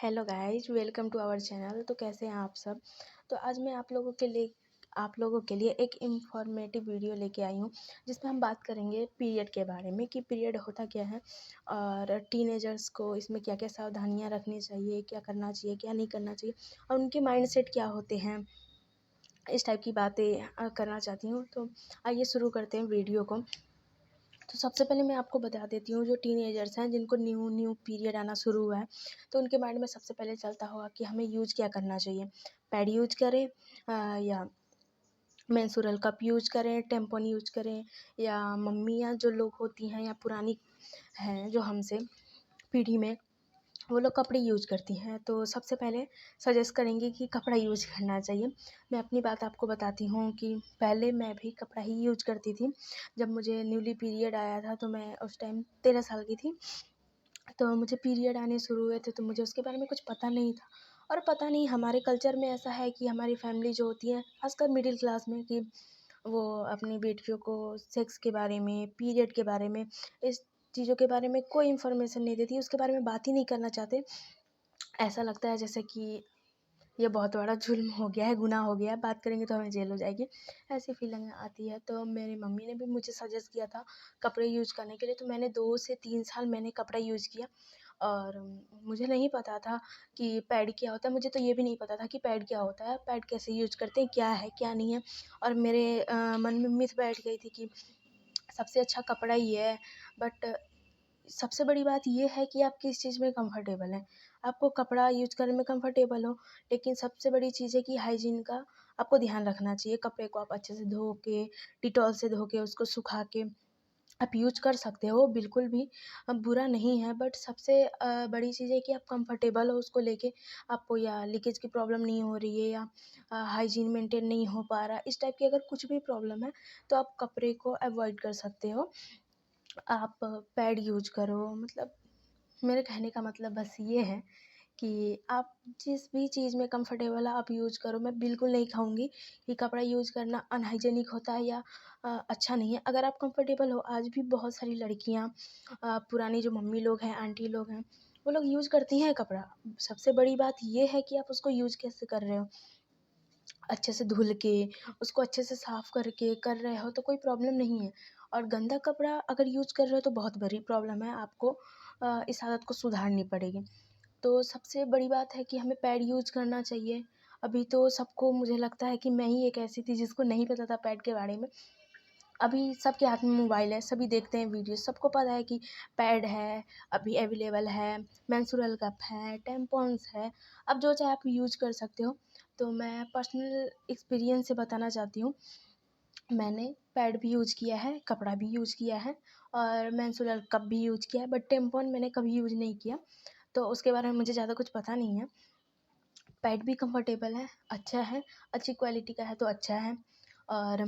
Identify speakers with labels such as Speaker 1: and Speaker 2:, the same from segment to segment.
Speaker 1: Hello guys, welcome to our channel. तो कैसे हैं आप सब। तो आज मैं आप लोगों के लिए एक इन्फॉर्मेटिव वीडियो लेके आई हूँ, जिसमें हम बात करेंगे पीरियड के बारे में कि पीरियड होता क्या है और टीनेजर्स को इसमें क्या क्या सावधानियाँ रखनी चाहिए, क्या करना चाहिए, क्या नहीं करना चाहिए और उनके माइंडसेट क्या होते हैं। इस टाइप की बातें करना चाहती हूँ। तो आइए शुरू करते हैं वीडियो को। तो सबसे पहले मैं आपको बता देती हूँ, जो टीनेजर्स हैं जिनको न्यू पीरियड आना शुरू हुआ है, तो उनके माइंड में सबसे पहले चलता होगा कि हमें यूज क्या करना चाहिए। पैड यूज करें या मेंस्ट्रुअल कप यूज करें, टेम्पन यूज करें, या मम्मियाँ जो लोग होती हैं या पुरानी हैं जो हमसे पीढ़ी में, वो लोग कपड़े यूज करती हैं। तो सबसे पहले सजेस्ट करेंगे कि कपड़ा यूज करना चाहिए। मैं अपनी बात आपको बताती हूँ कि पहले मैं भी कपड़ा ही यूज करती थी। जब मुझे न्यूली पीरियड आया था तो मैं उस टाइम 13 साल की थी। तो मुझे पीरियड आने शुरू हुए थे, तो मुझे उसके बारे में कुछ पता नहीं था। और पता नहीं, हमारे कल्चर में ऐसा है कि हमारी फैमिली जो होती है, खासकर मिडिल क्लास में, कि वो अपनी बेटियों को सेक्स के बारे में, पीरियड के बारे में, इस चीज़ों के बारे में कोई इन्फॉर्मेशन नहीं देती, उसके बारे में बात ही नहीं करना चाहते। ऐसा लगता है जैसे कि ये बहुत बड़ा जुल्म हो गया है, गुनाह हो गया है, बात करेंगे तो हमें जेल हो जाएगी, ऐसी फीलिंग आती है। तो मेरी मम्मी ने भी मुझे सजेस्ट किया था कपड़े यूज करने के लिए, तो मैंने 2 से 3 साल मैंने कपड़ा यूज किया। और मुझे नहीं पता था कि पैड क्या होता है। मुझे तो ये भी नहीं पता था कि पैड क्या होता है, पैड कैसे यूज करते हैं, क्या है क्या नहीं है। और मेरे मन में मिथ बैठ गई थी कि सबसे अच्छा कपड़ा ही है। बट सबसे बड़ी बात ये है कि आप किस चीज़ में कंफर्टेबल हैं। आपको कपड़ा यूज करने में कंफर्टेबल हो, लेकिन सबसे बड़ी चीज़ है कि हाइजीन का आपको ध्यान रखना चाहिए। कपड़े को आप अच्छे से धो के, डिटॉल से धो के, उसको सुखा के आप यूज कर सकते हो, बिल्कुल भी बुरा नहीं है। बट सबसे बड़ी चीज़ है कि आप कंफर्टेबल हो उसको लेके। आपको या लीकेज की प्रॉब्लम नहीं हो रही है, या हाइजीन मेंटेन नहीं हो पा रहा, इस टाइप की अगर कुछ भी प्रॉब्लम है, तो आप कपड़े को अवॉइड कर सकते हो। आप पैड यूज करो। मतलब मेरे कहने का मतलब बस ये है कि आप जिस भी चीज़ में कंफर्टेबल है आप यूज करो। मैं बिल्कुल नहीं कहूँगी कि कपड़ा यूज करना अनहाइजेनिक होता है या अच्छा नहीं है। अगर आप कंफर्टेबल हो, आज भी बहुत सारी लड़कियाँ, पुरानी जो मम्मी लोग हैं, आंटी लोग हैं, वो लोग यूज करती हैं कपड़ा। सबसे बड़ी बात ये है कि आप उसको यूज कैसे कर रहे हो। अच्छे से धुल के, उसको अच्छे से साफ़ करके कर रहे हो तो कोई प्रॉब्लम नहीं है। और गंदा कपड़ा अगर यूज़ कर रहे हो तो बहुत बड़ी प्रॉब्लम है, आपको इस आदत को सुधारनी पड़ेगी। तो सबसे बड़ी बात है कि हमें पैड यूज़ करना चाहिए। अभी तो सबको, मुझे लगता है कि मैं ही एक ऐसी थी जिसको नहीं पता था पैड के बारे में। अभी सबके हाथ में मोबाइल है, सभी देखते हैं वीडियो, सबको पता है कि पैड है, अभी अवेलेबल है, मेंस्ट्रुअल कप है, टैम्पॉन्स है, अब जो चाहे आप यूज कर सकते हो। तो मैं पर्सनल एक्सपीरियंस से बताना चाहती हूँ। मैंने पैड भी यूज किया है, कपड़ा भी यूज किया है और मेंस्ट्रुअल कप भी यूज किया है, बट टैम्पॉन मैंने कभी यूज नहीं किया, तो उसके बारे में मुझे ज़्यादा कुछ पता नहीं है। पैड भी कंफर्टेबल है, अच्छा है, अच्छी क्वालिटी का है तो अच्छा है। और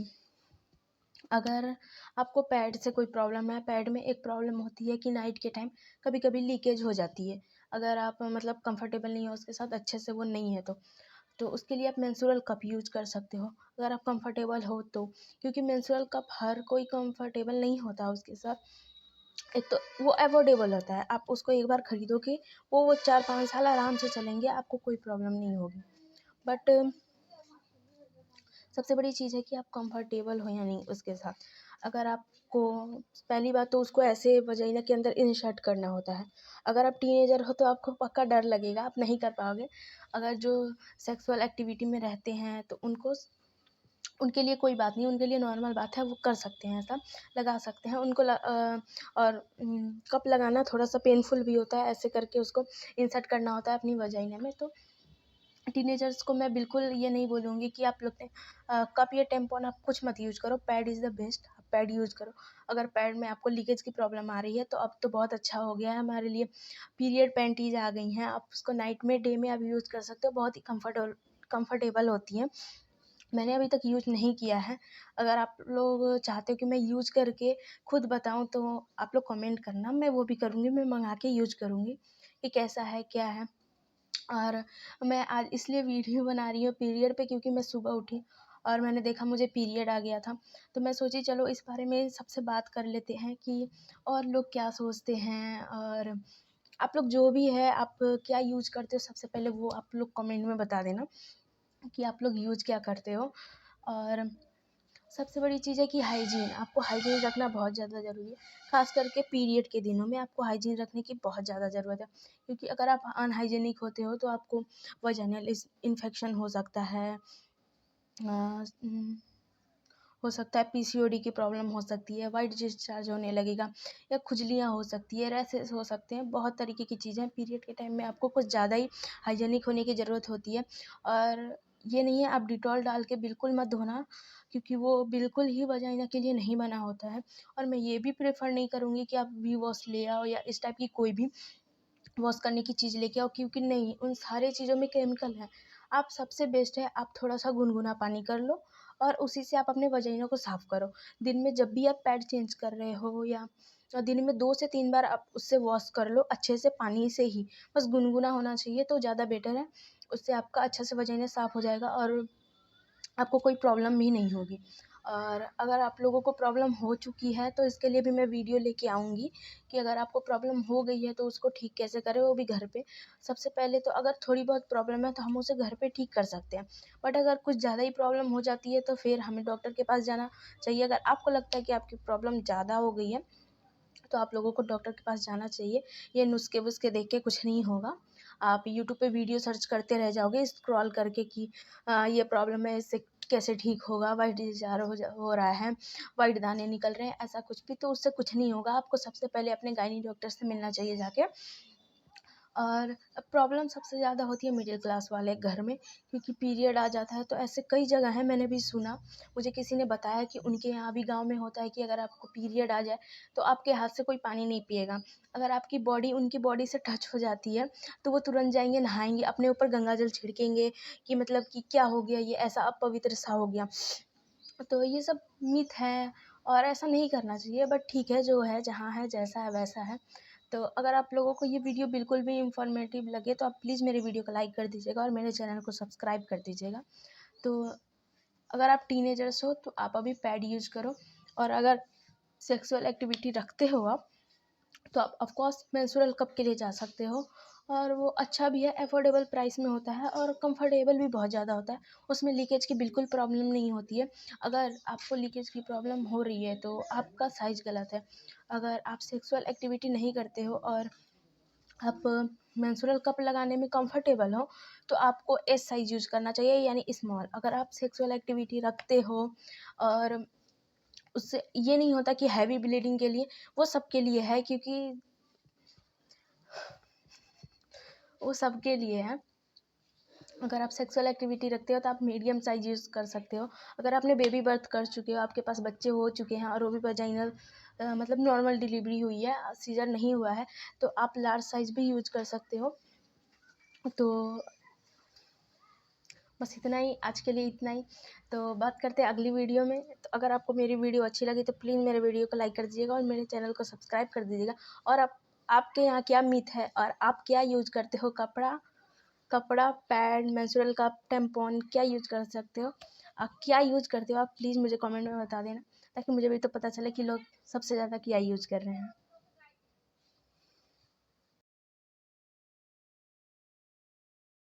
Speaker 1: अगर आपको पैड से कोई प्रॉब्लम है, पैड में एक प्रॉब्लम होती है कि नाइट के टाइम कभी-कभी लीकेज हो जाती है। अगर आप मतलब कंफर्टेबल नहीं हो उसके साथ, अच्छे से वो नहीं है तो उसके लिए आप मेंस्ट्रुअल कप यूज़ कर सकते हो, अगर आप कंफर्टेबल हो तो। क्योंकि मेंस्ट्रुअल कप हर कोई कंफर्टेबल नहीं होता उसके साथ। एक तो वो अफोर्डेबल होता है, आप उसको एक बार खरीदोगे, वो 4-5 साल आराम से चलेंगे, आपको कोई प्रॉब्लम नहीं होगी। बट सबसे बड़ी चीज़ है कि आप कंफर्टेबल हो या नहीं उसके साथ। अगर आपको, पहली बात तो उसको ऐसे वजाइना के अंदर इंसर्ट करना होता है। अगर आप टीनेजर हो तो आपको पक्का डर लगेगा, आप नहीं कर पाओगे। अगर जो सेक्सुअल एक्टिविटी में रहते हैं तो उनके लिए कोई बात नहीं, उनके लिए नॉर्मल बात है, वो कर सकते हैं, ऐसा लगा सकते हैं। और कप लगाना थोड़ा-सा पेनफुल भी होता है, ऐसे करके उसको इंसर्ट करना होता है अपनी वजाइना में। तो टीनेजर्स को मैं बिल्कुल ये नहीं बोलूँगी कि आप लोग ने कप या टैम्पॉन आप कुछ मत यूज़ करो, पैड इज़ द बेस्ट, आप पैड यूज़ करो। अगर पैड में आपको लीकेज की प्रॉब्लम आ रही है तो अब तो बहुत अच्छा हो गया है हमारे लिए, पीरियड पैंटीज़ आ गई हैं, आप उसको नाइट में, डे में आप यूज़ कर सकते हो, बहुत ही कंफर्टेबल होती हैं। मैंने अभी तक यूज़ नहीं किया है। अगर आप लोग चाहते हो कि मैं यूज़ करके खुद बताऊँ तो आप लोग कमेंट करना, मैं वो भी करूँगी, मैं मँगा के यूज़ करूँगी कि कैसा है, क्या है। और मैं आज इसलिए वीडियो बना रही हूँ पीरियड पे, क्योंकि मैं सुबह उठी और मैंने देखा मुझे पीरियड आ गया था। तो मैं सोची चलो इस बारे में सबसे बात कर लेते हैं कि और लोग क्या सोचते हैं, और आप लोग जो भी है, आप क्या यूज़ करते हो, सबसे पहले वो आप लोग कमेंट में बता देना कि आप लोग यूज़ क्या करते हो। और सबसे बड़ी चीज़ है कि हाइजीन, आपको हाइजीन रखना बहुत ज़्यादा ज़रूरी है। ख़ास करके पीरियड के दिनों में आपको हाइजीन रखने की बहुत ज़्यादा ज़रूरत है, क्योंकि अगर आप अनहाइजीनिक होते हो तो आपको वजाइनल इन्फेक्शन हो सकता है, हो सकता है पीसीओडी की प्रॉब्लम हो सकती है, वाइट डिस्चार्ज होने लगेगा, या खुजलियाँ हो सकती है, रैसेस हो सकते हैं, बहुत तरीके की चीज़ें। पीरियड के टाइम में आपको कुछ ज़्यादा ही हाइजीनिक होने की ज़रूरत होती है। और ये नहीं है आप डिटॉल डाल के बिल्कुल मत धोना, क्योंकि वो बिल्कुल ही वजाइना के लिए नहीं बना होता है। और मैं ये भी प्रेफर नहीं करूँगी कि आप वी वॉश ले आओ या इस टाइप की कोई भी वॉश करने की चीज़ लेके आओ, क्योंकि नहीं, उन सारी चीज़ों में केमिकल है। आप सबसे बेस्ट है आप थोड़ा सा गुनगुना पानी कर लो और उसी से आप अपने वजाइना को साफ़ करो। दिन में जब भी आप पैड चेंज कर रहे हो, या दिन में 2 से 3 बार आप उससे वॉश कर लो अच्छे से पानी से ही, बस गुनगुना होना चाहिए तो ज़्यादा बेटर है। उससे आपका अच्छा से वजाइना साफ़ हो जाएगा और आपको कोई प्रॉब्लम भी नहीं होगी। और अगर आप लोगों को प्रॉब्लम हो चुकी है तो इसके लिए भी मैं वीडियो लेके आऊँगी कि अगर आपको प्रॉब्लम हो गई है तो उसको ठीक कैसे करें, वो भी घर पे। सबसे पहले तो अगर थोड़ी बहुत प्रॉब्लम है तो हम उसे घर पे ठीक कर सकते हैं, बट अगर कुछ ज़्यादा ही प्रॉब्लम हो जाती है तो फिर हमें डॉक्टर के पास जाना चाहिए। अगर आपको लगता है कि आपकी प्रॉब्लम ज़्यादा हो गई है तो आप लोगों को डॉक्टर के पास जाना चाहिए। ये नुस्खे-वुस्खे देख के कुछ नहीं होगा। आप यूट्यूब पे वीडियो सर्च करते रह जाओगे स्क्रॉल करके कि ये प्रॉब्लम है, इससे कैसे ठीक होगा, वाइट डिस्चार्ज हो रहा है, वाइट दाने निकल रहे हैं, ऐसा कुछ भी, तो उससे कुछ नहीं होगा। आपको सबसे पहले अपने गायनी डॉक्टर से मिलना चाहिए जाके। और प्रॉब्लम सबसे ज़्यादा होती है मिडिल क्लास वाले घर में, क्योंकि पीरियड आ जाता है। तो ऐसे कई जगह हैं, मैंने भी सुना, मुझे किसी ने बताया कि उनके यहाँ भी गाँव में होता है कि अगर आपको पीरियड आ जाए तो आपके हाथ से कोई पानी नहीं पिएगा। अगर आपकी बॉडी उनकी बॉडी से टच हो जाती है तो वो तुरंत जाएँगे नहाएँगे, अपने ऊपर गंगा जल छिड़केंगे कि मतलब कि क्या हो गया, ये ऐसा अपवित्र सा हो गया। तो ये सब मिथ है और ऐसा नहीं करना चाहिए, बट ठीक है, जो है जहाँ है जैसा है वैसा है। तो अगर आप लोगों को ये वीडियो बिल्कुल भी इन्फॉर्मेटिव लगे तो आप प्लीज़ मेरे वीडियो को लाइक कर दीजिएगा और मेरे चैनल को सब्सक्राइब कर दीजिएगा। तो अगर आप टीनेजर्स हो तो आप अभी पैड यूज़ करो, और अगर सेक्सुअल एक्टिविटी रखते हो आप तो आप ऑफ कोर्स मेंस्ट्रुअल कप के लिए जा सकते हो। और वो अच्छा भी है, अफोर्डेबल प्राइस में होता है और कंफर्टेबल भी बहुत ज़्यादा होता है। उसमें लीकेज की बिल्कुल प्रॉब्लम नहीं होती है। अगर आपको लीकेज की प्रॉब्लम हो रही है तो आपका साइज़ गलत है। अगर आप सेक्सुअल एक्टिविटी नहीं करते हो और आप मेंस्ट्रुअल कप लगाने में कंफर्टेबल हो तो आपको एस साइज़ यूज़ करना चाहिए, यानी स्मॉल। अगर आप सेक्सुअल एक्टिविटी रखते हो और उससे ये नहीं होता कि हैवी ब्लीडिंग के लिए, वो सबके लिए है, क्योंकि वो सबके लिए है। अगर आप सेक्सुअल एक्टिविटी रखते हो तो आप मीडियम साइज़ यूज़ कर सकते हो। अगर आपने बेबी बर्थ कर चुके हो, आपके पास बच्चे हो चुके हैं और वो भी वजाइनल मतलब नॉर्मल डिलीवरी हुई है, सीज़र नहीं हुआ है, तो आप लार्ज साइज़ भी यूज़ कर सकते हो। तो बस इतना ही, आज के लिए इतना ही। तो बात करते हैं अगली वीडियो में। तो अगर आपको मेरी वीडियो अच्छी लगी तो प्लीज़ मेरे वीडियो को लाइक कर दीजिएगा और मेरे चैनल को सब्सक्राइब कर दीजिएगा। और आपके यहाँ क्या मिथ है और आप क्या यूज़ करते हो, कपड़ा, पैड, मेंस्ट्रुअल कप, टैम्पॉन क्या यूज़ कर सकते हो? आप क्या यूज़ करते हो, आप प्लीज़ मुझे कमेंट में बता देना, ताकि मुझे भी तो पता चले कि लोग सबसे ज़्यादा क्या यूज़ कर रहे हैं।